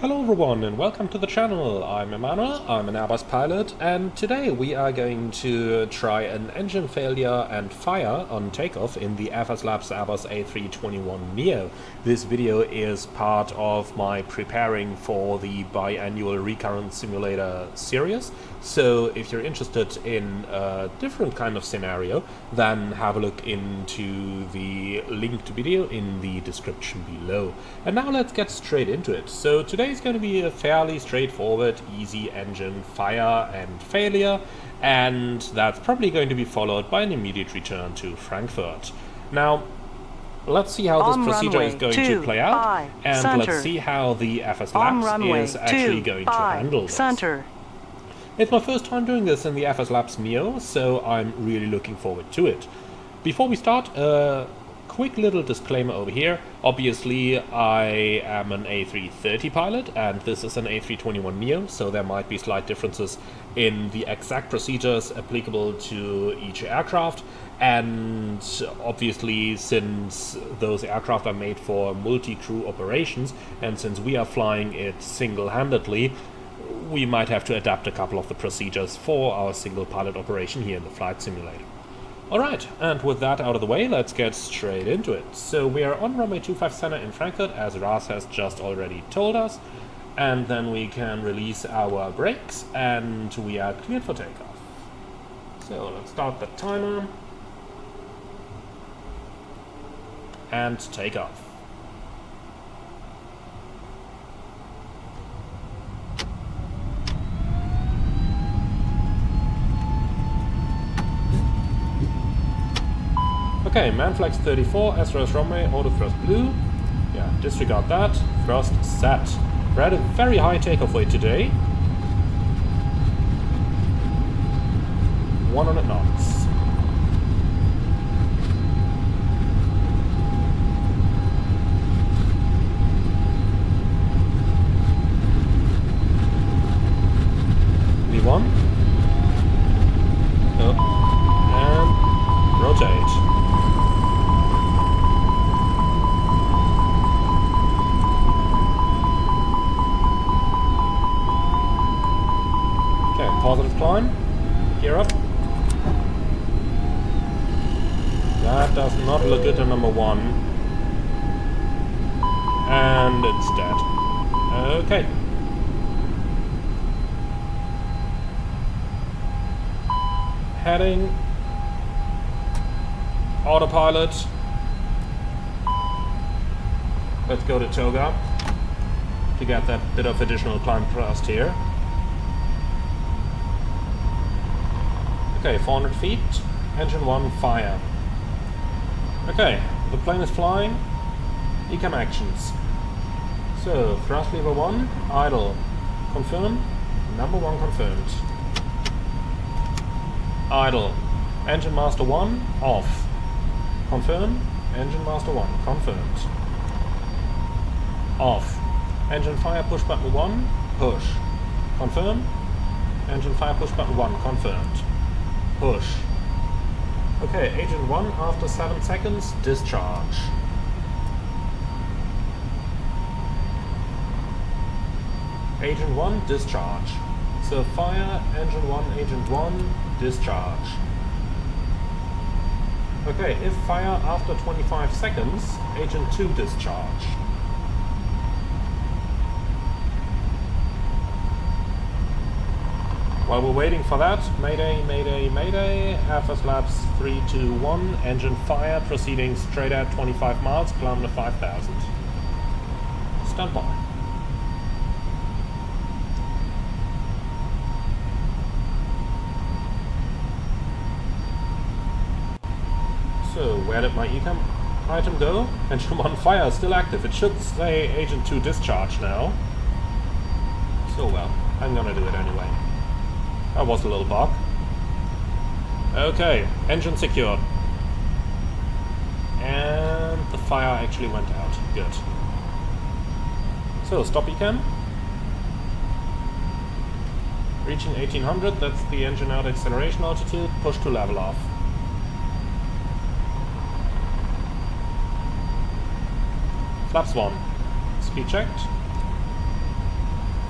Hello everyone and welcome to the channel. I'm Emmanuel, I'm an Airbus pilot, and today we are going to try an engine failure and fire on takeoff in the FSLabs Airbus A321neo. This video is part of my preparing for the biannual recurrent simulator series, so if you're interested in a different kind of scenario, then have a look into the linked video in the description below. And now let's get straight into it. So today is going to be a fairly straightforward, easy engine fire and failure, and that's probably going to be followed by an immediate return to Frankfurt. Now, let's see how this procedure is going to play out, and let's see how the FSLabs is actually going to handle this. It's my first time doing this in the FSLabs Neo, so I'm really looking forward to it. Before we start, quick little disclaimer over here. Obviously, I am an A330 pilot, and this is an A321neo, so there might be slight differences in the exact procedures applicable to each aircraft. And obviously, since those aircraft are made for multi-crew operations, and since we are flying it single-handedly, we might have to adapt a couple of the procedures for our single pilot operation here in the flight simulator. Alright, and with that out of the way, let's get straight into it. So we are on runway 25 center in Frankfurt, as Ras has just already told us, and then we can release our brakes, and we are cleared for takeoff. So let's start the timer, and take off. Okay, man flags 34, SRS runway, auto thrust blue. Yeah, disregard that. Thrust set. We're at a very high takeoff weight today. 100 knots. V1. Up. And rotate. Positive climb, gear up. That does not look good on number one. And it's dead. Okay. Heading. Autopilot. Let's go to Toga to get that bit of additional climb thrust here. Okay, 400 feet, engine 1, fire. Okay, the plane is flying, ECAM actions. So, thrust lever 1, idle, confirm, number 1 confirmed. Idle, engine master 1, off, confirm, engine master 1, confirmed. Off, engine fire push button 1, push, confirm, engine fire push button 1, confirmed. Push. Okay, agent 1 after 7 seconds, discharge. Agent 1, discharge. So fire, engine 1, agent 1, discharge. Okay, if fire after 25 seconds, agent 2, discharge. While we're waiting for that, mayday, mayday, mayday, FSLabs 321, engine fire, proceeding straight at 25 miles, climb to 5,000. Stand by. So, where did my ECAM item go? Engine 1 fire is still active. It should say agent 2 discharge now. So well, I'm gonna do it anyway. That was a little bug. Okay, engine secured. And the fire actually went out. Good. So, stop ECAM. Reaching 1800, that's the engine out acceleration altitude. Push to level off. Flaps 1. Speed checked.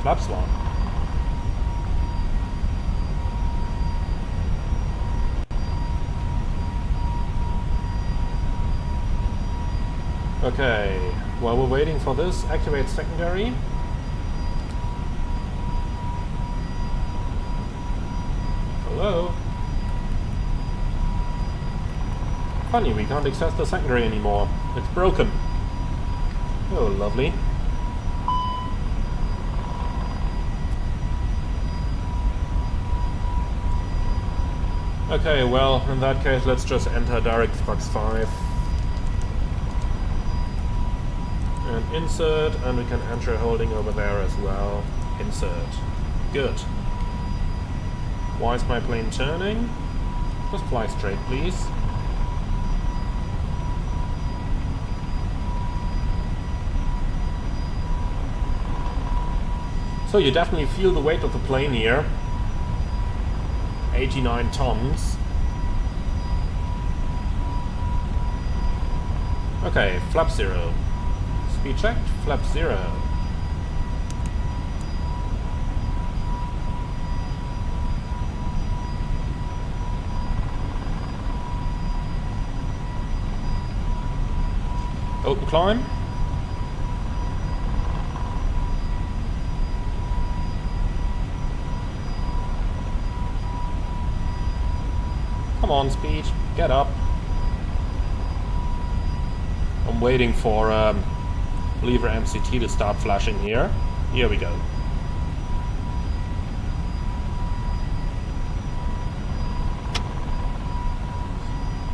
flaps one. Okay, while we're waiting for this, activate secondary. Hello? Funny, we can't access the secondary anymore. It's broken. Oh, lovely. Okay, well, in that case, let's just enter direct flux 5. And insert, and we can enter holding over there as well. Insert. Good. Why is my plane turning? Just fly straight, please. So you definitely feel the weight of the plane here. 89 tons. Okay, flap 0. Speed checked, flap 0. Open climb. Come on, speed, get up. I'm waiting for lever MCT to start flashing here. Here we go.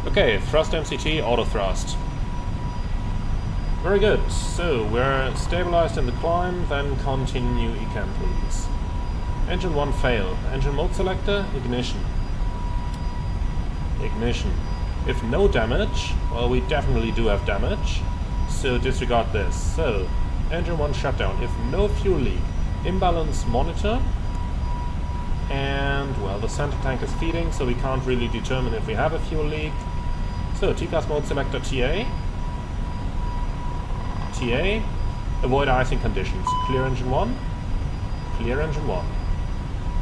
Okay, thrust MCT, auto thrust. Very good. So we're stabilized in the climb, then continue ECAM, please. Engine 1 failed. Engine mode selector, ignition. Ignition. If no damage, well, we definitely do have damage, so disregard this. So, engine 1 shutdown. If no fuel leak, imbalance monitor, and, well, the center tank is feeding, so we can't really determine if we have a fuel leak. So, T-class mode selector TA. TA. Avoid icing conditions. Clear engine 1. Clear engine 1.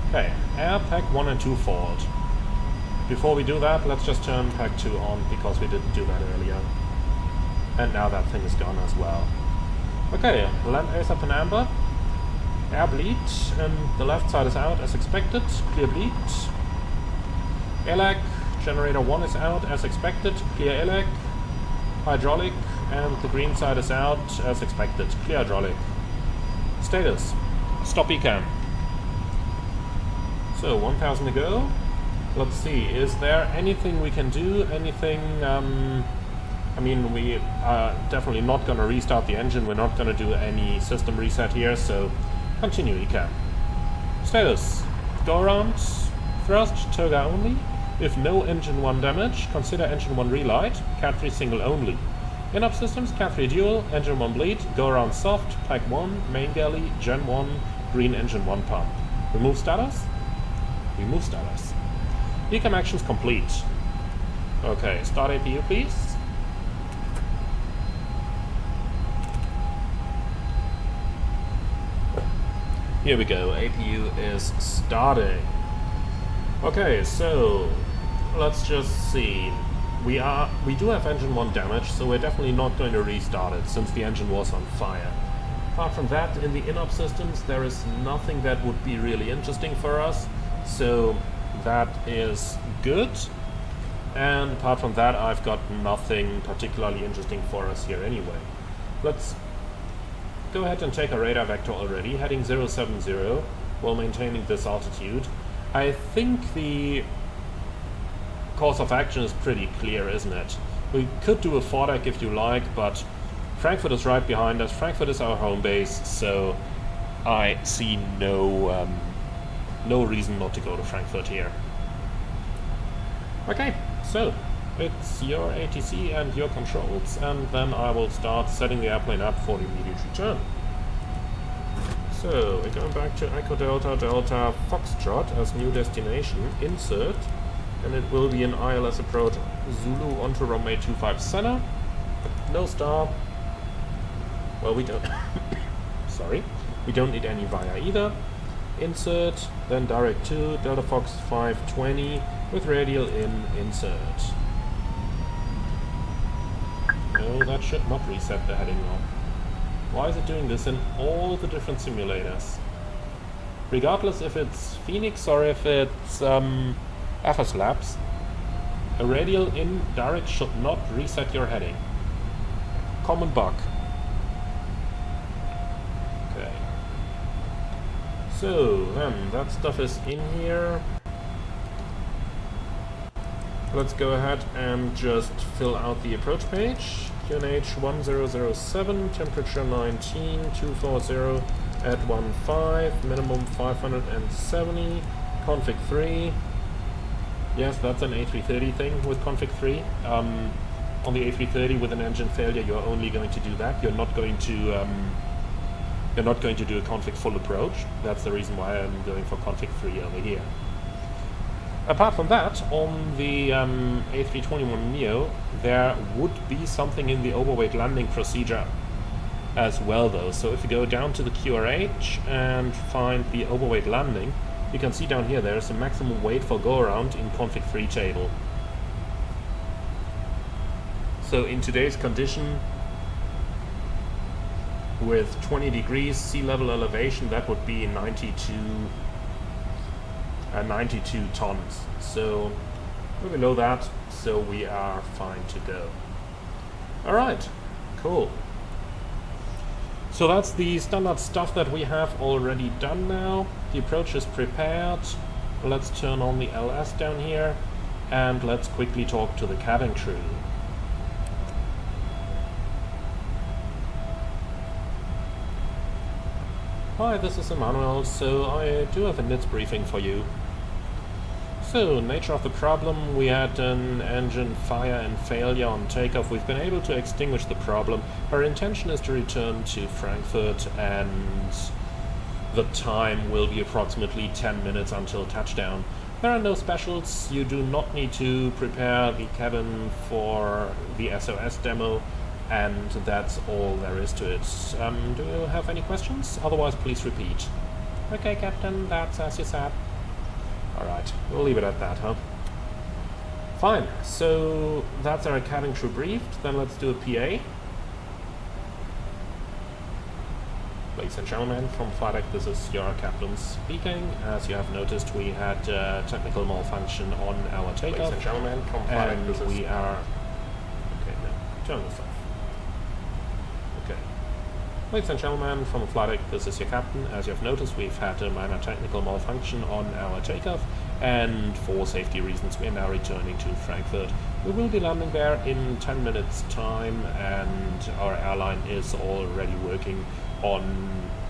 Okay, air pack 1 and 2 forward. Before we do that, let's just turn pack 2 on, because we didn't do that earlier. And now that thing is gone as well. Okay, land ASAP in amber. Air bleed, and the left side is out as expected. Clear bleed. ELAC, generator 1 is out as expected. Clear ELAC. Hydraulic, and the green side is out as expected. Clear hydraulic. Status. Stop ECAM. So, 1000 to go. Let's see, is there anything we can do? Anything, I mean, we are definitely not going to restart the engine. We're not going to do any system reset here, so continue ECAM. Status. Go around. Thrust, toga only. If no engine 1 damage, consider engine 1 relight. Cat 3 single only. In-up systems, Cat 3 dual, engine 1 bleed. Go around soft, pack 1, main galley, gen 1, green engine 1 pump. Remove status. Remove status. ECAM actions complete. Okay, start APU please. Here we go, APU is starting. Okay, so let's just see. We do have engine 1 damage, so we're definitely not going to restart it since the engine was on fire. Apart from that, in the in-up systems there is nothing that would be really interesting for us, so that is good. And apart from that, I've got nothing particularly interesting for us here anyway. Let's go ahead and take a radar vector already, heading 070 while maintaining this altitude. I think the course of action is pretty clear, isn't it? We could do a FORDEC if you like, but Frankfurt is right behind us. Frankfurt is our home base, so I see no reason not to go to Frankfurt here. Okay, so it's your ATC and your controls, and then I will start setting the airplane up for the immediate return. So we're going back to Echo Delta Delta Foxtrot as new destination, insert, and it will be an ILS approach Zulu onto runway 25 center. No star. Well, we don't. Sorry. We don't need any via either. Insert, then direct to Delta Fox 520 with radial in insert. No, that should not reset the heading now. Why is it doing this in all the different simulators? Regardless if it's Phoenix or if it's FSLabs, a radial in direct should not reset your heading. Common bug. Okay. So then that stuff is in here. Let's go ahead and just fill out the approach page. QNH 1007, temperature 19, 240 at 15, minimum 570, config 3. Yes, that's an A330 thing with config 3. On the A330 with an engine failure, you're only going to do that. You're not going to do a config full approach. That's the reason why I'm going for config 3 over here. Apart from that, on the A321neo, there would be something in the overweight landing procedure as well, though. So if you go down to the QRH and find the overweight landing, you can see down here there's a maximum weight for go-around in config 3 table. So in today's condition, with 20 degrees sea level elevation, that would be 92 tons. So we're below that, so we are fine to go. Alright, cool. So that's the standard stuff that we have already done now. The approach is prepared. Let's turn on the LS down here and let's quickly talk to the cabin crew. Hi, this is Emmanuel. So I do have a NITS briefing for you. So, nature of the problem, we had an engine fire and failure on takeoff. We've been able to extinguish the problem. Our intention is to return to Frankfurt and the time will be approximately 10 minutes until touchdown. There are no specials. You do not need to prepare the cabin for the SOS demo, and that's all there is to it. Do you have any questions? Otherwise, please repeat. Okay, Captain, that's as you said. Alright, we'll leave it at that, huh? Fine, so that's our cabin crew briefed. Then let's do a PA. Ladies and gentlemen, from flight deck, this is your captain speaking. As you have noticed, we had technical malfunction on our takeoff. Ladies and gentlemen, from flight deck, this is... we are... Okay, no, turn this off. Okay. Ladies and gentlemen, from flight deck, this is your captain. As you have noticed, we've had a minor technical malfunction on our takeoff, and for safety reasons, we are now returning to Frankfurt. We will be landing there in 10 minutes time, and our airline is already working on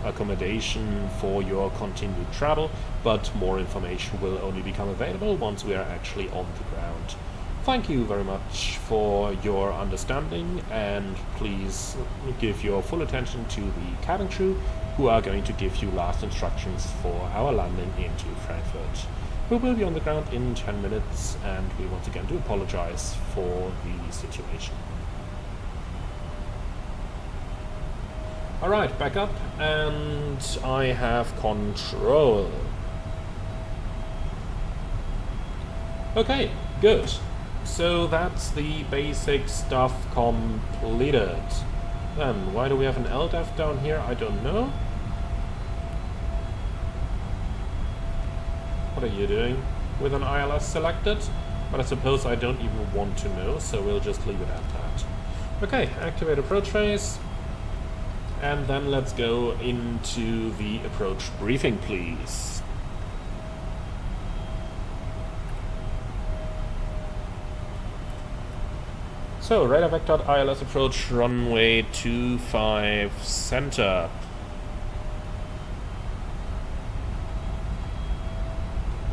accommodation for your continued travel, but more information will only become available once we are actually on the ground. Thank you very much for your understanding, and please give your full attention to the cabin crew, who are going to give you last instructions for our landing into Frankfurt. We will be on the ground in 10 minutes, and we once again do apologize for the situation. Alright, back up, and I have control. Okay, good. So that's the basic stuff completed. Then, why do we have an LDEF down here? I don't know. What are you doing with an ILS selected? But I suppose I don't even want to know, so we'll just leave it at that. Okay, activate approach phase. And then let's go into the approach briefing, please. So, radar vector ILS approach runway 25 center.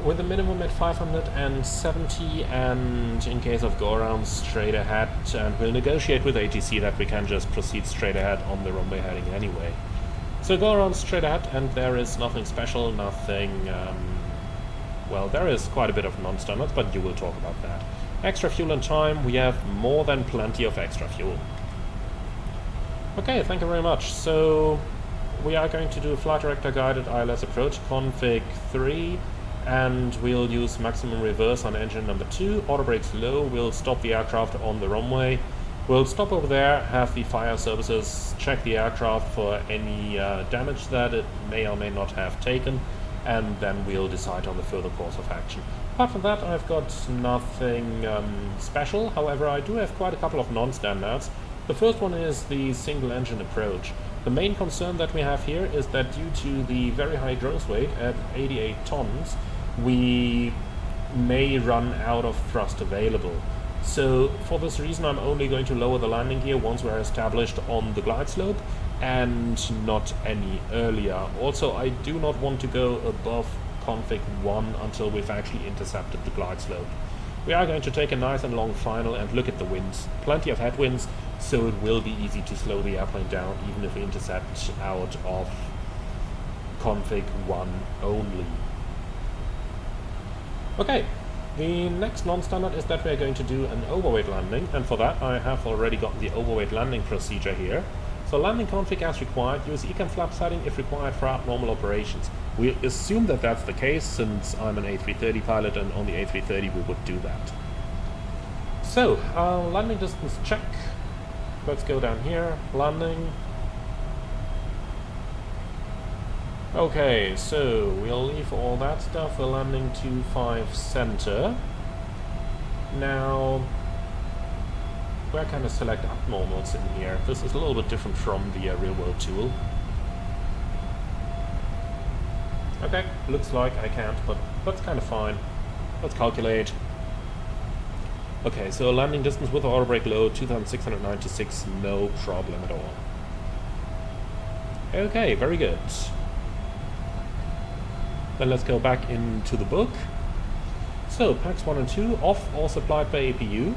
With a minimum at 570, and in case of go-around, straight ahead, and we'll negotiate with ATC that we can just proceed straight ahead on the runway heading anyway. So go around straight ahead, and there is nothing special, nothing, well, there is quite a bit of non-standards, but you will talk about that. Extra fuel and time, we have more than plenty of extra fuel. Okay, thank you very much. So, we are going to do flight director guided ILS approach config 3, and we'll use maximum reverse on engine number 2. Auto brakes low, we'll stop the aircraft on the runway. We'll stop over there, have the fire services check the aircraft for any damage that it may or may not have taken, and then we'll decide on the further course of action. Apart from that, I've got nothing special. However, I do have quite a couple of non-standards. The first one is the single engine approach. The main concern that we have here is that due to the very high gross weight at 88 tons, we may run out of thrust available. So for this reason, I'm only going to lower the landing gear once we're established on the glide slope, and not any earlier. Also, I do not want to go above config 1 until we've actually intercepted the glide slope. We are going to take a nice and long final and look at the winds. Plenty of headwinds, so it will be easy to slow the airplane down even if we intercept out of config 1 only. Okay, the next non-standard is that we are going to do an overweight landing, and for that I have already got the overweight landing procedure here. So landing config as required, use ecam flap setting if required for abnormal operations. We assume that that's the case, since I'm an A330 pilot and on the A330 we would do that. So, landing distance check. Let's go down here, landing. Okay, so we'll leave all that stuff, we're landing 25 center. Now, we're kind of select abnormals in here. This is a little bit different from the real world tool. Okay, looks like I can't, but that's kind of fine. Let's calculate. Okay, so landing distance with auto brake low, 2696, no problem at all. Okay, very good. Then let's go back into the book. So, packs 1 and 2, off or supplied by APU.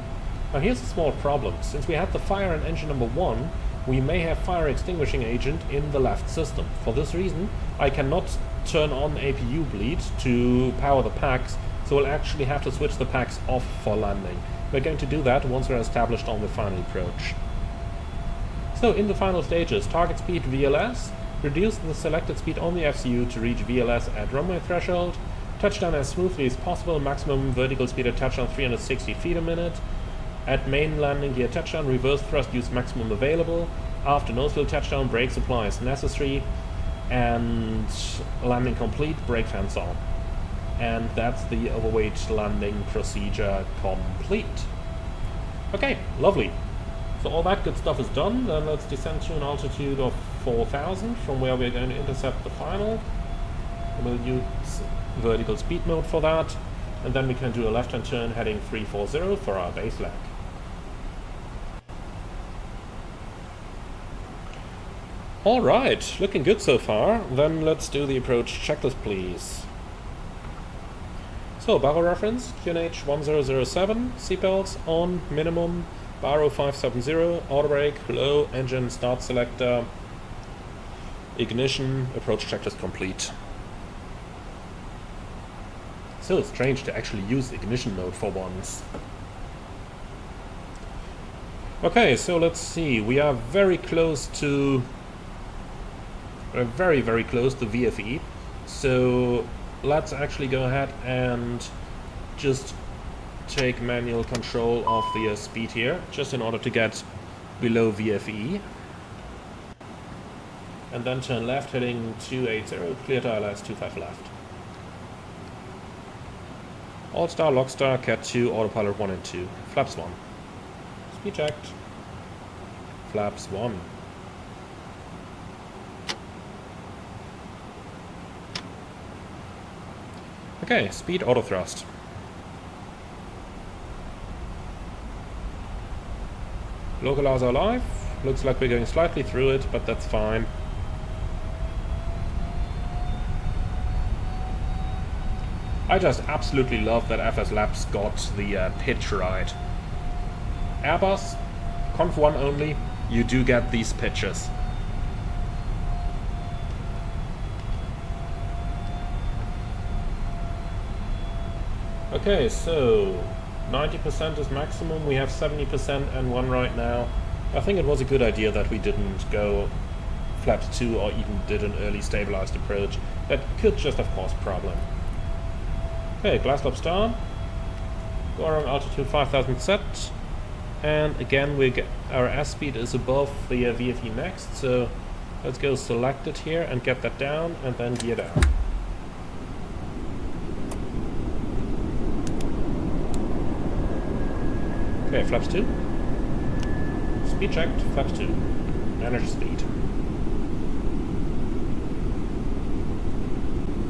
Now here's a small problem. Since we had the fire in engine number 1, we may have fire extinguishing agent in the left system. For this reason, I cannot turn on APU bleed to power the packs, so we'll actually have to switch the packs off for landing. We're going to do that once we're established on the final approach. So in the final stages, target speed VLS, reduce the selected speed on the FCU to reach VLS at runway threshold, touchdown as smoothly as possible, maximum vertical speed at touchdown 360 feet a minute, at main landing gear touchdown, reverse thrust use maximum available, after nose-wheel touchdown, brake supply is necessary, and landing complete, brake fans on. And that's the overweight landing procedure complete. Okay, lovely. So all that good stuff is done. Then let's descend to an altitude of 4,000 from where we're going to intercept the final. We'll use vertical speed mode for that, and then we can do a left-hand turn heading 340 for our base leg. Alright, looking good so far. Then let's do the approach checklist, please. So, baro reference, QNH 1007, seatbelts on, minimum, baro 570, auto brake, low, engine, start selector, ignition, approach checklist complete. So strange to actually use ignition mode for once. Okay, so let's see, we are very close to... very, very close to VFE, so let's actually go ahead and just take manual control of the speed here, just in order to get below VFE. And then turn left heading 280, clear to ILS 25 left. All-star, lockstar, Cat 2, autopilot 1 and 2, flaps 1. Speed checked. Flaps 1. Okay, speed auto thrust. Localizer alive. Looks like we're going slightly through it, but that's fine. I just absolutely love that FSLabs got the pitch right. Airbus, Conf 1 only, you do get these pitches. Okay, so 90% is maximum, we have 70% and 1 right now. I think it was a good idea that we didn't go flaps 2 or even did an early stabilized approach, that could just have caused problem. Okay, glass top start. Go around altitude 5000 set. And again, our airspeed is above the VFE next, so let's go select it here and get that down, and then gear down. Okay, flaps 2. Speed checked, flaps 2. Manage speed.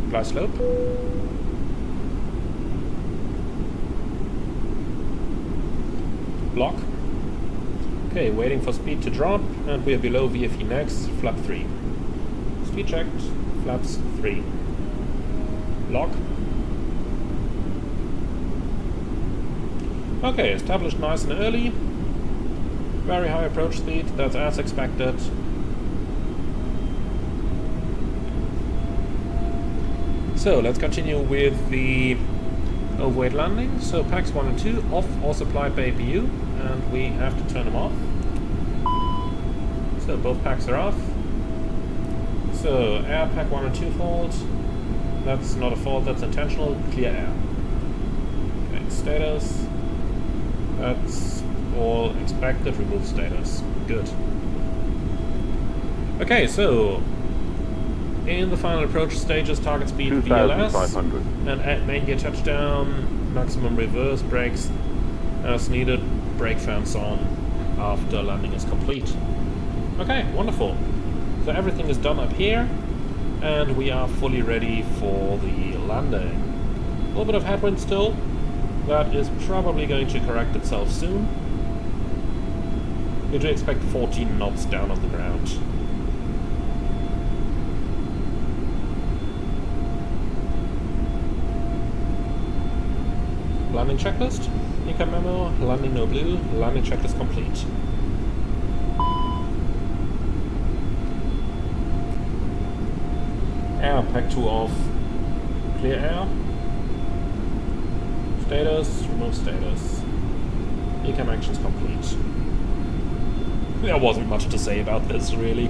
Glide slope. Block. Okay, waiting for speed to drop, and we are below VFE next, flap 3. Speed checked, flaps 3. Lock. Okay, established nice and early. Very high approach speed, that's as expected. So, let's continue with the overweight landing. So, packs 1 and 2 off or supplied by APU, and we have to turn them off. So, both packs are off. So, air pack 1 and 2 fault. That's not a fault, that's intentional. Clear air. Okay, status. That's all expected. Remove status. Good. Okay, so in the final approach stages, target speed VLS and main gear touchdown, maximum reverse brakes as needed, brake fans on after landing is complete. Okay, wonderful. So everything is done up here, and we are fully ready for the landing. A little bit of headwind still. That is probably going to correct itself soon. We do expect 14 knots down on the ground. Landing checklist. Income memo. Landing no blue. Landing checklist complete. Air pack 2 off. Clear air. Status, remove status. Ecam actions complete. There wasn't much to say about this, really.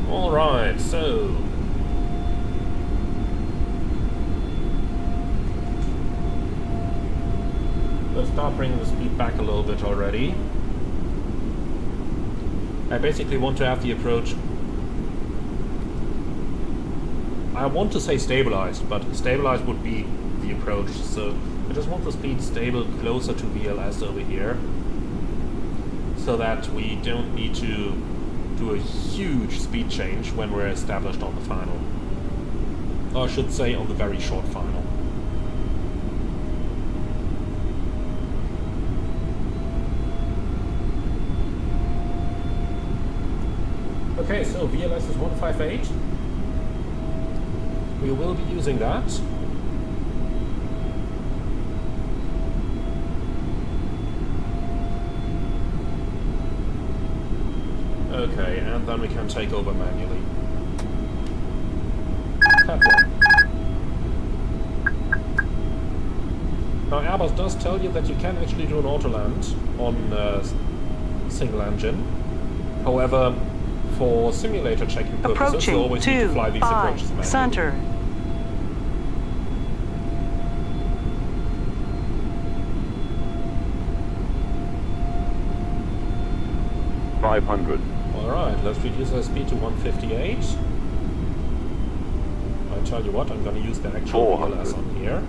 Alright, so let's start bringing the speed back a little bit already. I basically want to have the approach, I want to say stabilized, but stabilized would be the approach, so I just want the speed stable closer to VLS over here, so that we don't need to do a huge speed change when we're established on the final. Or I should say on the very short final. Okay, so VLS is 158. We will be using that. Okay, and then we can take over manually. Tap 1. Now Airbus does tell you that you can actually do an auto land on single engine. However, for simulator checking purposes, you always need to fly these approaches manually. Center. Alright, let's reduce our speed to 158. I tell you what, I'm going to use the actual VLS on here.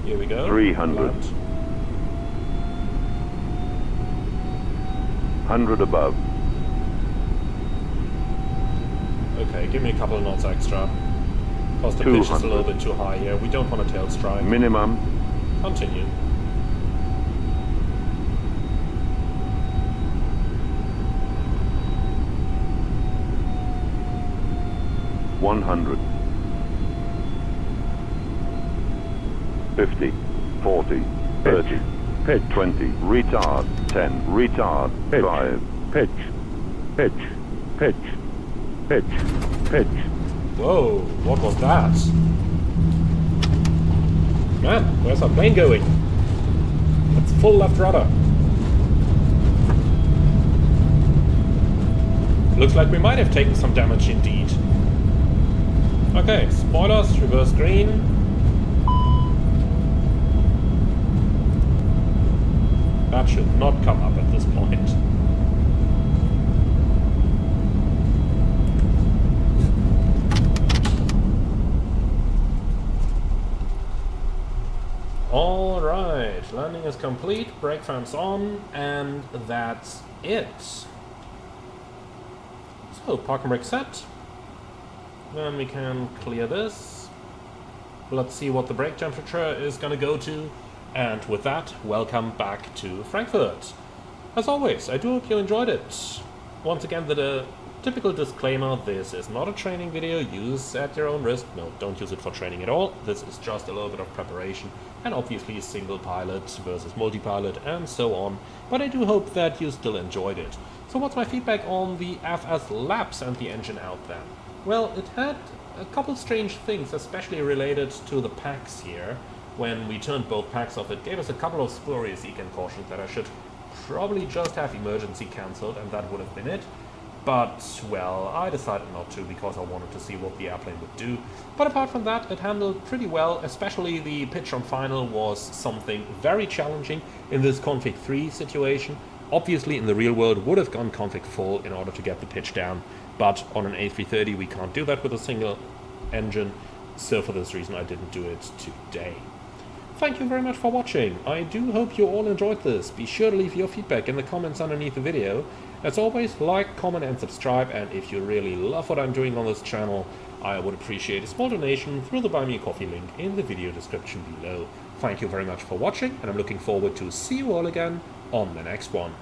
Here we go. 300. Land. 100 above. Okay, give me a couple of knots extra. Because the pitch is a little bit too high here. We don't want to tail strike. Minimum. Continue. $100. 50, 40, 30, pitch 20, retard 10, retard pitch, 5, pitch, pitch, pitch, pitch, pitch. Whoa, what was that? Man, where's our plane going? It's full left rudder. Looks like we might have taken some damage indeed. Okay, spoilers, reverse green. That should not come up at this point. Alright, landing is complete, brake fans on, and that's it. So, park and brake set. Then we can clear this. Let's see what the brake temperature is going to go to. And with that, welcome back to Frankfurt. As always, I do hope you enjoyed it. Once again, the typical disclaimer, this is not a training video, use at your own risk. No, don't use it for training at all. This is just a little bit of preparation, and obviously single pilot versus multi-pilot and so on. But I do hope that you still enjoyed it. So what's my feedback on the FSLabs and the engine out then? Well, it had a couple strange things, especially related to the packs here. When we turned both packs off, it gave us a couple of spurious econ cautions that I should probably just have emergency cancelled, and that would have been it. But, well, I decided not to because I wanted to see what the airplane would do. But apart from that, it handled pretty well, especially the pitch on final was something very challenging in this config 3 situation. Obviously, in the real world, would have gone config full in order to get the pitch down, but on an A330 we can't do that with a single engine, so for this reason I didn't do it today. Thank you very much for watching. I do hope you all enjoyed this. Be sure to leave your feedback in the comments underneath the video. As always, like, comment and subscribe, and if you really love what I'm doing on this channel, I would appreciate a small donation through the Buy Me a Coffee link in the video description below. Thank you very much for watching, and I'm looking forward to see you all again on the next one.